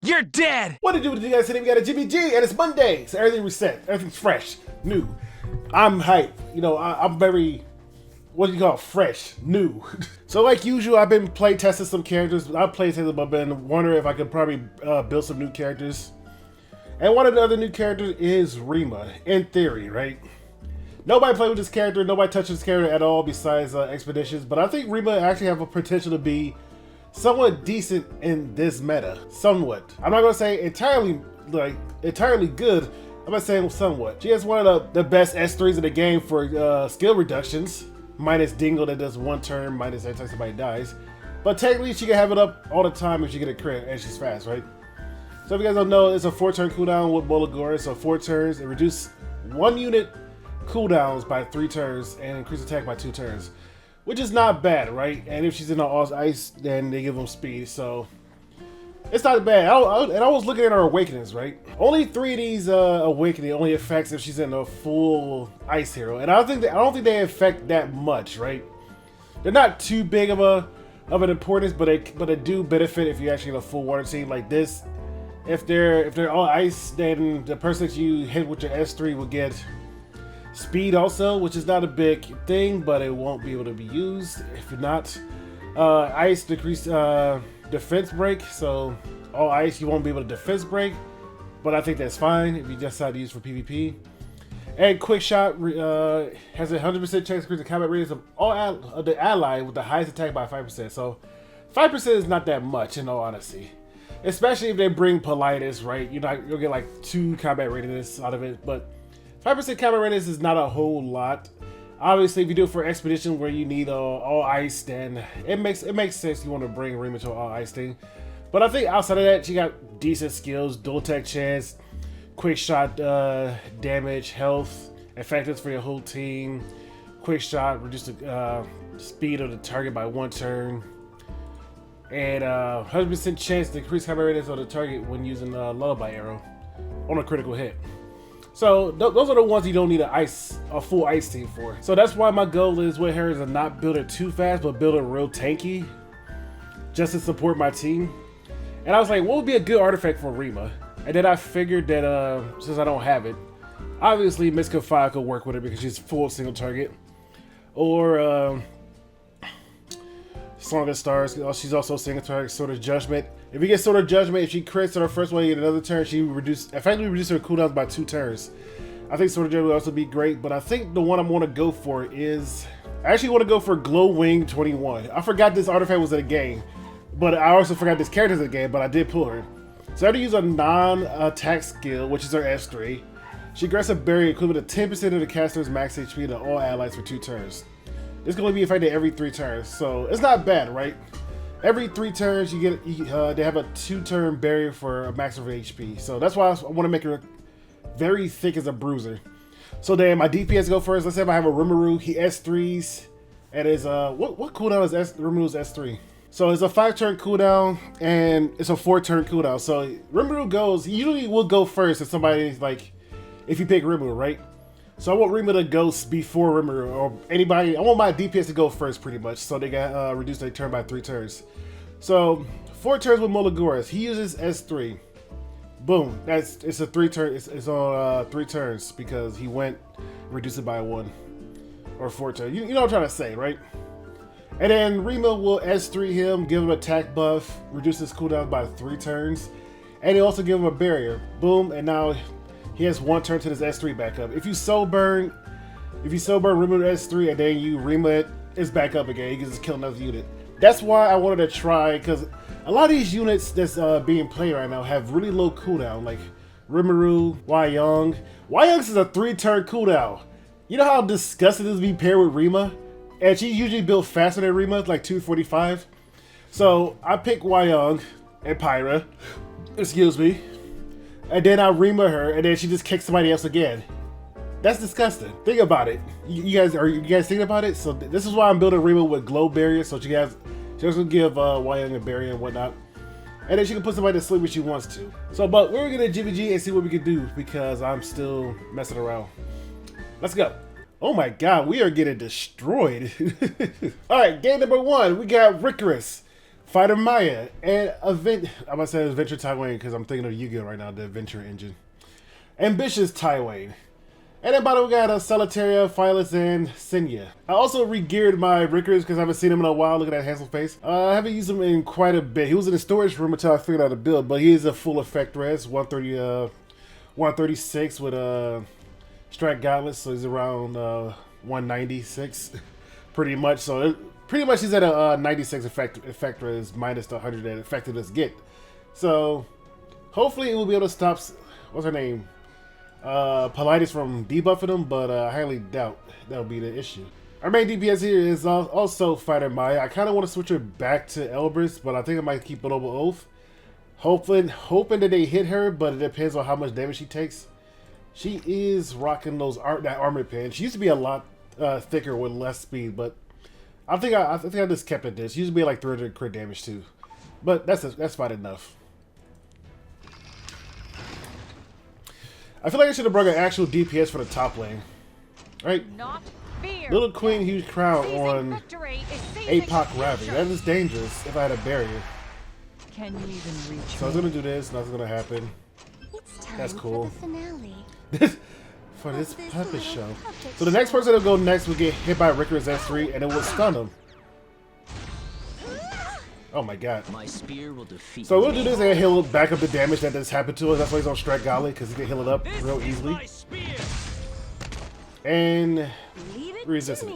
You're dead! What to do with you guys today? We got a GBG and it's Monday, so everything reset, everything's fresh, new. I'm hyped. You know, I'm very, what do you call it? Fresh, new. So like usual, I've been play testing some characters. I've played testing, but I've been wondering if I could probably build some new characters. And one of the other new characters is Rima, in theory, right? Nobody played with this character, nobody touched this character at all besides Expeditions, but I think Rima actually have a potential to be somewhat decent in this meta. Somewhat. I'm not gonna say entirely good. I'm not saying somewhat. She has one of the best S3s in the game for skill reductions. Minus Dingle that does one turn, minus every time somebody dies. But technically she can have it up all the time if she get a crit and she's fast, right? So if you guys don't know, it's a 4-turn cooldown with Molagora. So 4 turns, it reduces 1 unit cooldowns by 3 turns and increase attack by 2 turns. Which is not bad, right? And if she's in the ice, then they give them speed, so it's not bad. And I was looking at her awakenings, right? Only 3 of these awakening only affects if she's in a full ice hero, and I don't think they affect that much, right? They're not too big of an importance, but they do benefit if you're actually in a full water team like this. If they're all ice, then the person that you hit with your S3 will get speed also, which is not a big thing, but it won't be able to be used if you're not. Ice decrease defense break, so all ice you won't be able to defense break, but I think that's fine if you just decide to use for PvP. And quick shot has a 100% chance to increase the combat radius of all the ally with the highest attack by 5%. So 5% is not that much in all honesty, especially if they bring Politis, right? You'll get like 2 combat radius out of it, but 5% combat radius is not a whole lot. Obviously, if you do it for Expedition where you need all ice, then it makes sense you want to bring Rima to all ice thing. But I think outside of that, she got decent skills, dual attack chance, quick shot damage, health, effectiveness for your whole team, quick shot, reduce the speed of the target by 1 turn, and 100% chance to increase combat radius on the target when using Lullaby Arrow on a critical hit. So those are the ones you don't need a full ice team for. So that's why my goal is with her is to not build it too fast, but build it real tanky, just to support my team. And I was like, what would be a good artifact for Rima? And then I figured that since I don't have it, obviously Miska Fire could work with her because she's full single target, or Song of Stars. She's also single target. Sword of Judgment. If you get Sword of Judgment, if she crits on her first one, you get another turn. She effectively reduces her cooldowns by 2 turns. I think Sword of Judgment would also be great, but I think the one I want to go for is I actually want to go for Glow Wing 21. I forgot this artifact was in the game, but I also forgot this character's in the game, but I did pull her. So I had to use a non-attack skill, which is her S3. She grants a barrier equivalent to 10% of the caster's max HP to all allies for 2 turns. This can only be effective every 3 turns, so it's not bad, right? Every 3 turns, you get they have a 2-turn barrier for a maximum HP. So that's why I want to make her very thick as a bruiser. So then my DPS go first. Let's say if I have a Rimuru, he S3s, and is what cooldown is Rimuru's S3? So it's a 5-turn cooldown and it's a 4-turn cooldown. So Rimuru he usually will go first if somebody's like, if you pick Rimuru, right? So I want Rima to go before Rimuru, or anybody. I want my DPS to go first, pretty much, so they got reduced their turn by 3 turns. So 4 turns with Molagora. He uses S3. Boom. It's a 3-turn. It's on 3 turns because he went reduce it by 1 or 4 turns. You know what I'm trying to say, right? And then Rima will S3 him, give him attack buff, reduce his cooldown by 3 turns, and he also give him a barrier. Boom, and now he has 1 turn to this S3 back up. If you soul burn Rima S3 and then you Rima it, it's back up again. You can just kill another unit. That's why I wanted to try, because a lot of these units that's being played right now have really low cooldown, like Rimuru, Wyong. Wyong's is a 3-turn cooldown. You know how disgusting this is to be paired with Rima? And she usually built faster than Rima, like 245. So I pick Wyong and Pyra, excuse me, and then I Rima her, and then she just kicks somebody else again. That's disgusting. Think about it. You guys thinking about it? So this is why I'm building Rima with glow barrier, so she also give Wyong a barrier and whatnot. And then she can put somebody to sleep when she wants to. So, but we're gonna GVG and see what we can do because I'm still messing around. Let's go. Oh my god, we are getting destroyed. Alright, game number 1, we got Ricarus. Fighter Maya and I'm gonna say Adventure Tywayne because I'm thinking of Yu-Gi-Oh right now, the Adventure Engine. Ambitious Tywayne. And then bottom we got Solitaria, Phyllis, and Senya. I also re-geared my Rickers because I haven't seen him in a while. Look at that handsome face. I haven't used him in quite a bit. He was in the storage room until I figured out the build, but he is a full effect res, 136 with Strat Gauntlets, so he's around 196, pretty much. So pretty much he's at a 96 effect res minus the 100 that effectiveness get. So hopefully it will be able to stop, what's her name? Politis from debuffing him, but I highly doubt that'll be the issue. Our main DPS here is also Fighter Maya. I kind of want to switch her back to Elbrus, but I think I might keep Noble Oath. Hoping that they hit her, but it depends on how much damage she takes. She is rocking that armor pen. She used to be a lot thicker with less speed, but I think I just kept it this. She used to be like 300 crit damage too, but that's fine enough. I feel like I should have brought an actual DPS for the top lane. Right? Little Queen Huge Crown on APOC Ravi. That is dangerous if I had a barrier. Can you even reach so I was gonna do this, nothing's gonna happen. That's cool. For this puppet show. So the next person that'll go next will get hit by Ricker's S3 and it will stun him. Oh my god. My spear will defeat so we'll do this and he'll back up the damage that just happened to us. That's why he's on Strat Gauntlet, because he can heal it up real easily. And resist it.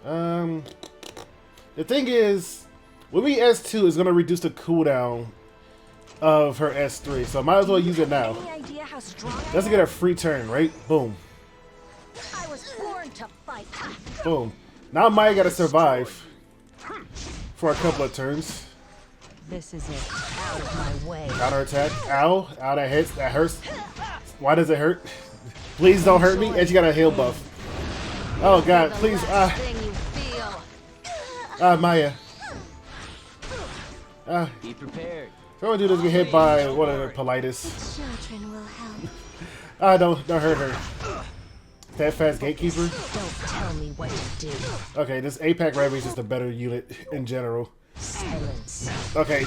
The thing is, when we S2 is gonna reduce the cooldown of her S3, so I might as well use it now. Let's get a free turn, right? Boom. I was born to fight. Boom. Now Maya gotta survive for a couple of turns. This is it. Out of my way. Counter attack. Ow. Ow, that hits. That hurts. Why does it hurt? Please don't hurt me. And she got a heal buff. Oh god, please. Maya. Be prepared. So I'm gonna do this, get hit by one of the Politis. Don't hurt her. That fast gatekeeper. Don't tell me what to do. Okay, this APOC Ravi is just a better unit in general. Silence. Okay,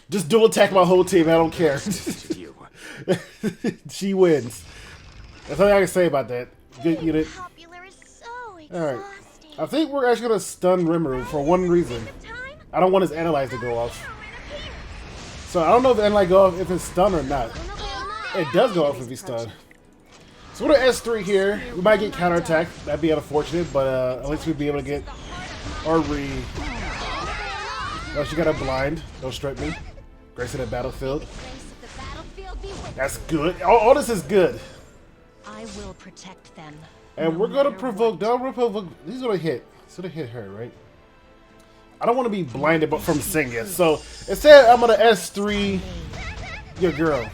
just dual attack my whole team. I don't care. She wins. That's all I can say about that. Good unit. All right, I think we're actually gonna stun Rimuru for one reason. I don't want his Analyze to go off. So I don't know if the Analyze go off if it's stun or not. It does go off if he's stunned. So we're at S3 here. We might get counterattack. That'd be unfortunate, but at least we'd be able to get our Oh, she got a blind. Don't strip me. Grace of the battlefield. That's good. All this is good. I will protect them. And we're gonna provoke. He's gonna hit. He's gonna hit her, right? I don't want to be blinded, but from Senya. So instead, I'm gonna S3 your girl.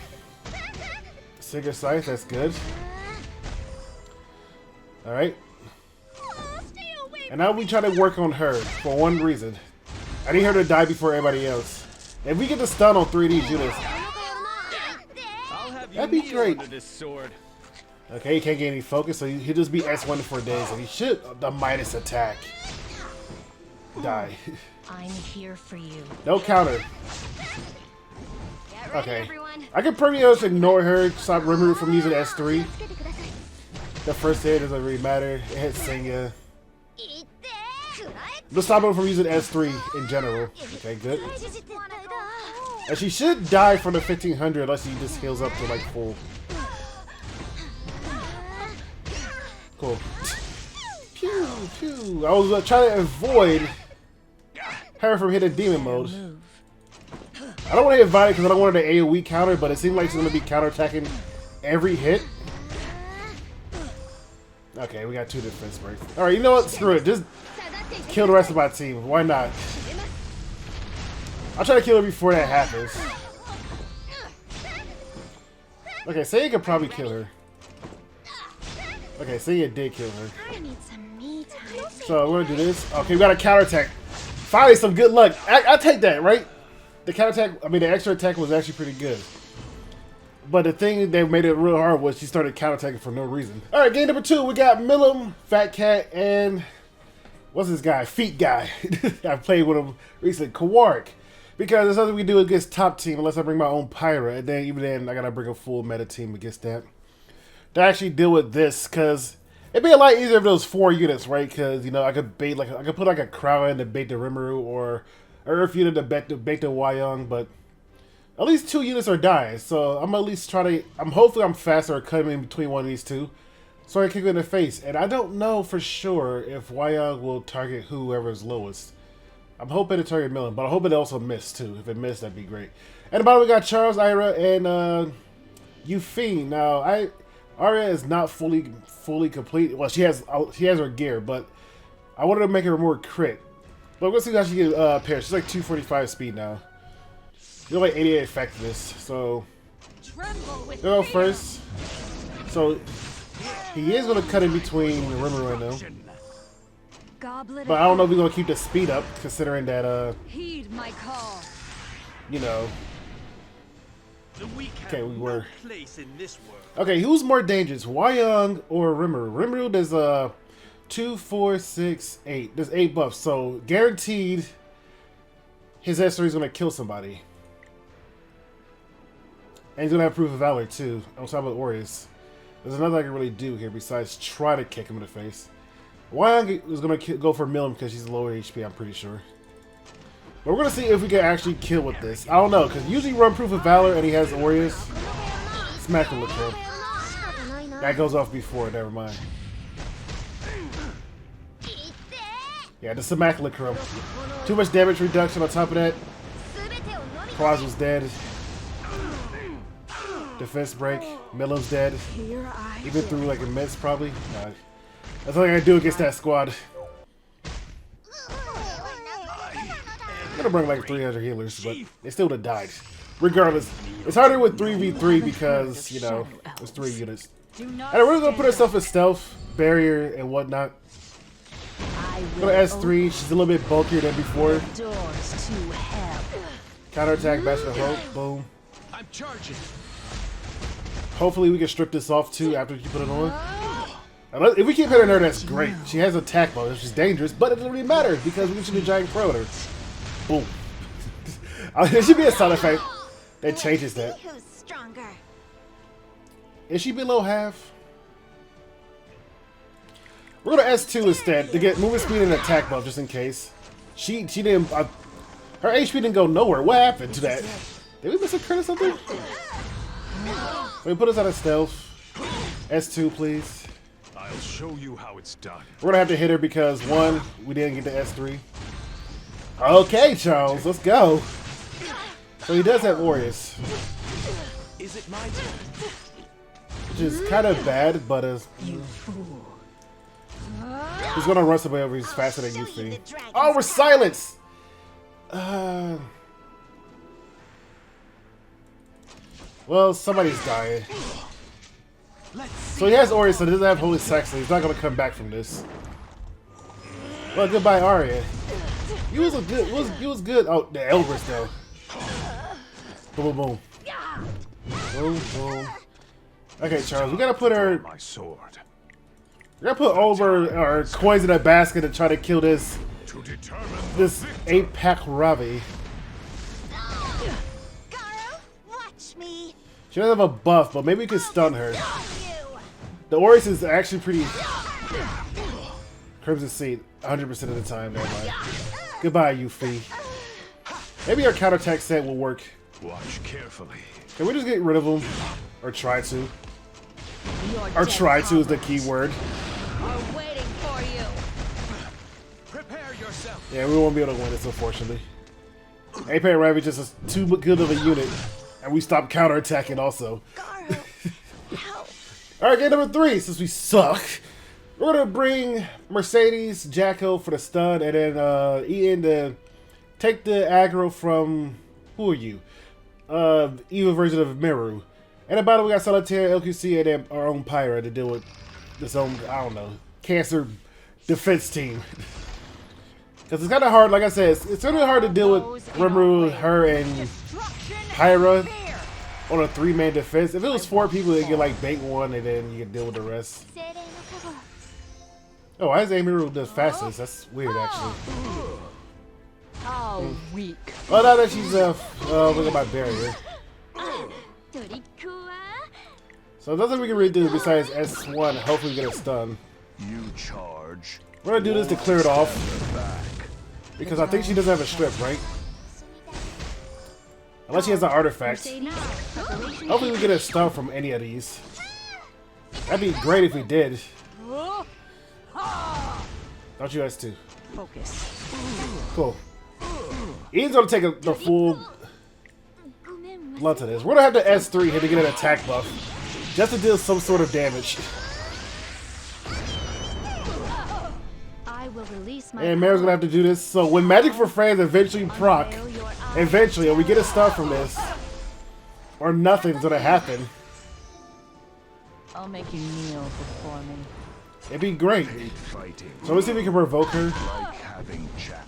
Sigurd Scythe. That's good. Alright. And now we try to work on her for one reason. I need her to die before everybody else. If we get the stun on 3D units, that'd be great. Okay, he can't get any focus, so he'll just be S1 for days, and he should the minus attack. Die. I'm here for you. No counter. Okay. I can pretty much ignore her, stop Rimuru from using S3. The first hit doesn't really matter. It hits Senya. Let's stop her from using S3 in general. Okay, good. And she should die from the 1500 unless she just heals up to like full. Cool. Pew, pew. I was trying to avoid her from hitting demon mode. I don't want to hit Violet because I don't want her to AoE counter, but it seems like she's going to be counterattacking every hit. Okay, we got 2 defense breaks. Alright, you know what? Screw it. Just kill the rest of my team. Why not? I'll try to kill her before that happens. Okay, Seiya could probably kill her. Okay, Seiya did kill her. So we're gonna do this. Okay, we got a counterattack. Finally, some good luck. I take that, right? The counterattack, I mean, the extra attack was actually pretty good. But the thing that made it real hard was she started counterattacking for no reason. Alright, game number 2, we got Milim, Fat Cat, and what's this guy? Feet guy. I played with him recently. Kawark. Because there's nothing we can do against top team unless I bring my own Pyra. And then even then, I gotta bring a full meta team against that. To actually deal with this, because it'd be a lot easier if there was 4 units, right? Because, you know, I could bait, like, I could put like a Crow in to bait the Rimuru, or an Earth unit to bait the Wyong, but at least 2 units are dying. So I'm at least trying to, hopefully I'm faster at cutting in between one of these 2. So I can kick it in the face. And I don't know for sure if Wyong will target whoever is lowest. I'm hoping to target Millen, but I hope it also missed too. If it missed, that'd be great. And about we got Charles, Ira, and Euphine. Now, Arya is not fully complete. Well, she has her gear, but I wanted to make her more crit. But let's see how she get pairs. She's like 245 speed now. You're like 88 effectiveness. So go first. So he is gonna cut in between Rimuru right now. But I don't know if we're gonna keep the speed up, considering that heed my call. You know. Okay, we were. Place in this world. Okay, who's more dangerous, Wyong or Rimuru? Rimuru, there's 2, 4, 6, 8. There's 8 buffs, so guaranteed his S3 is gonna kill somebody. And he's gonna have proof of valor too. On top of the Aureus. There's nothing I can really do here besides try to kick him in the face. Wyong is gonna go for Millen because she's lower HP, I'm pretty sure. But we're gonna see if we can actually kill with this. I don't know, because usually run proof of valor and he has Aureus. Smack him with him. That goes off before, never mind. Yeah, the Immaculate Curl. Too much damage reduction on top of that. Quaz dead. Defense break. Millen's dead. Even through like a miss, probably. Nah. That's all I gotta do against that squad. I'm gonna bring like 300 healers, but they still would have died. Regardless, it's harder with 3v3 because, you know, it's 3 units. And we're really gonna put ourselves in stealth, barrier, and whatnot. Go to S3, she's a little bit bulkier than before. Counterattack, Bastion of Hope, boom. I'm charging. Hopefully we can strip this off too after you put it on. If we keep hitting her, that's great. She has attack mode, which is dangerous, but it doesn't really matter because we can shoot a giant crow at her. Boom. There should be a sound effect that changes that. Is she below half? We're gonna S2 instead to get movement speed and attack buff just in case. She didn't. Her HP didn't go nowhere. What happened to that? Did we miss a crit or something? So we put us out of stealth. S2, please. I'll show you how it's done. We're gonna have to hit her because 1, we didn't get the S3. Okay, Charles, let's go. So he does have Aureus. Is it my turn? Which is kind of bad, but You fool. he's gonna run somebody over. He's faster than you think. Oh, we're silenced. Well, somebody's dying. So he has Aureus, so he doesn't have Holy Sack, so he's not gonna come back from this. Well, goodbye, Arya. He was good. Oh, the Elbrus though. Boom, boom, boom. Boom, boom. Okay, Charles, we gotta put our. My sword. We gotta put over our coins in a basket and try to kill this 8-pack Ravi. She doesn't have a buff, but maybe we can stun her. The Aureus is actually pretty. Crimson Seed, 100% of the time. Never mind. Goodbye, Yuffie. Maybe our counterattack set will work. Watch carefully. Can we just get rid of them? Or try to? Or try to is the key word. Are waiting for you. Prepare yourself. Yeah, we won't be able to win this, unfortunately. Apex Ravi just is too good of a unit. And we stopped counterattacking also. Alright, game number 3, since we suck. We're gonna bring Mercedes, Jacko for the stun, and then Ian to take the aggro from, who are you? Evil version of Miru. And about it, we got Solitaire, LQC, and then our own Pyra to deal with this own, I don't know, cancer defense team. Because it's kind of hard, like I said, it's really hard to deal with Rimuru, her, and Pyra on a 3-man defense. If it was 4 people, they get like bait 1, and then you can deal with the rest. Oh, why is Amiru the fastest? That's weird, actually. How weak. Oh, now that she's look at my barrier. So nothing we can really do besides S1. Hopefully we get a stun. You charge. We're gonna do this to clear it off Back. because I think she doesn't have a strip, right? Unless she has an artifact. Hopefully we get a stun from any of these. That'd be great if we did. Don't you S2? Focus. Cool. Ian's gonna take the full blunt of this. We're gonna have the S3 here to get an attack buff. Just to deal some sort of damage. I will release my And Mary's gonna have to do this. So when Magic for Friends eventually proc, eventually, or we get a start from this, or nothing's gonna happen, I'll make you kneel before me. it'd be great. Hate fighting. So let's see if we can provoke her, Like having chat.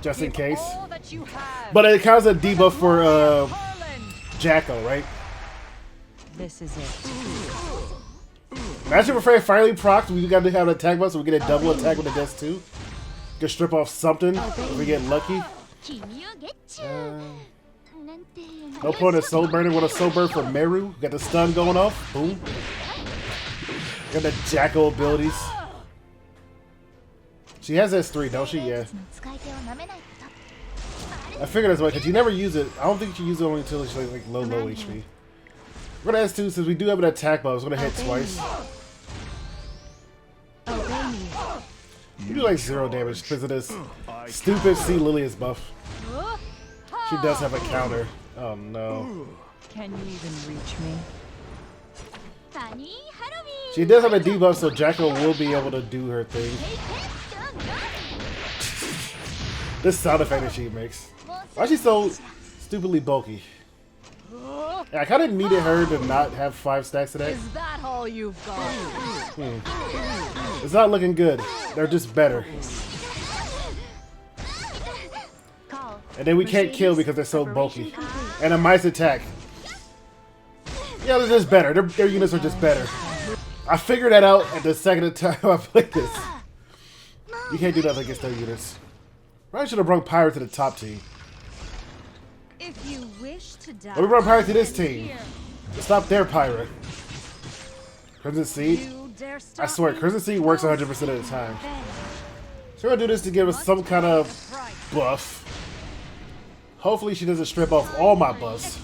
just in case. All that you have. But it counts as a debuff for Harlan. Jacko, right? This is it. Magic for Friends finally procs. We gotta have an attack buff so we get a double attack with the Death 2. Can strip off something if we get lucky. No point in soul burning with a soul burn for Meru. Got the stun going off. Boom. Got the Jacko abilities. She has S3, don't she? Yeah. I figured as well, because you never use it. I don't think you use it only until it's like low HP. We're gonna S2 since we do have an attack buff. It's gonna hit twice. You do like 0 damage because of this stupid C Lilius buff. She does have a counter. Oh no. Can you even reach me? She does have a debuff, so Jacko will be able to do her thing. This sound effect that she makes. Why is she so stupidly bulky? Yeah, I kind of needed her to not have 5 stacks of that. Is that all you've got? It's not looking good. They're just better. And then we can't kill because they're so bulky. And a mice attack. Yeah, they're just better. Their units are just better. I figured that out at the second time I played this. You can't do nothing against their units. Probably should have brought Pirate to the top team. If you wish to die, But we brought Pirate to this team. Stop their Pirate. Crimson Seed? you dare I stop swear, me? Crimson Seed works 100% of the time. So we're gonna do this to give us some kind of buff. Hopefully she doesn't strip off all my buffs.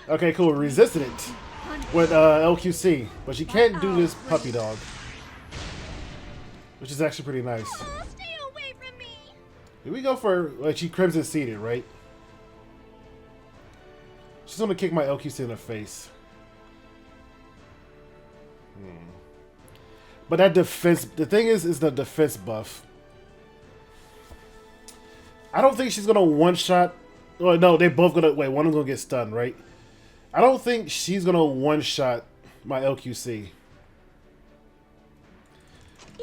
Okay, cool. We resisted it with LQC, but she can't do this puppy dog, which is actually pretty nice. Stay away from me. Did we go for like she Crimson Seeded, right? She's gonna kick my LQC in the face. But that defense, the thing is the defense buff. I don't think she's gonna one shot. Well, no, they both gonna wait. One of them gonna get stunned, right? I don't think she's gonna one shot my LQC.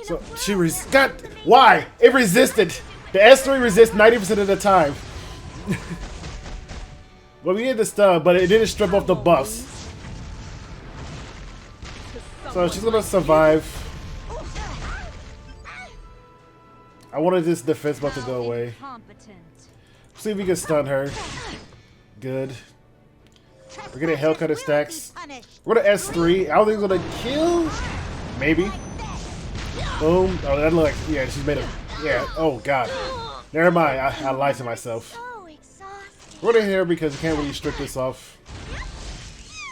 So she got why? It resisted. The S3 resists 90% of the time. Well, we did the stun, but it didn't strip off the buffs. So she's gonna survive. I wanted this defense buff to go away. See if we can stun her. Good. We're getting Hellcutter stacks. We're gonna S3. I don't think it's gonna kill. Maybe. Boom. Oh, that look like, yeah, she's made a, yeah. Oh, God. Never mind. I lied to myself. We're gonna hit her because we can't really strip this off.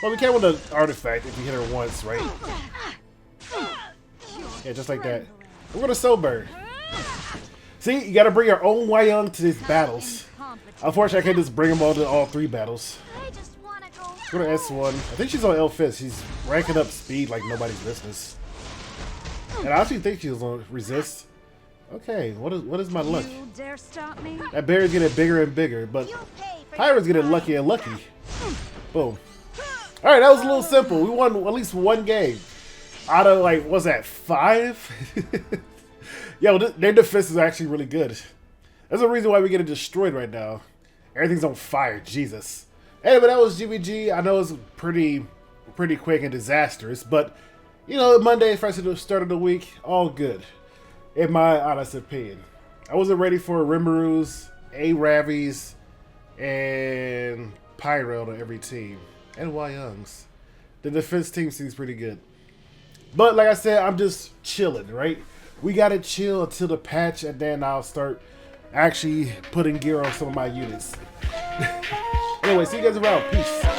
Well, we can with the artifact if we hit her once, right? Yeah, just like that. We're gonna soul burn. See, you gotta bring your own Wyong to these battles. Unfortunately, I can't just bring them all to all 3 battles. We're gonna S1. I think she's on L5. She's ranking up speed like nobody's business. And I actually think she's gonna resist. Okay, what is my luck? You dare stop me? That barrier's getting bigger and bigger, but Pyro's getting lucky and lucky. Boom. Alright, that was a little simple. We won at least 1 game. Out of, like, what's that, 5? Yo, their defense is actually really good. That's the reason why we're getting destroyed right now. Everything's on fire, Jesus. Hey, but that was GBG. I know it's pretty quick and disastrous, but You know, Monday, first of the start of the week, all good, in my honest opinion. I wasn't ready for Rimmaroos, A-Ravies, and Pyro to every team, and Youngs. The defense team seems pretty good. But like I said, I'm just chilling, right? We gotta chill until the patch, and then I'll start actually putting gear on some of my units. Anyway, see you guys around. Peace.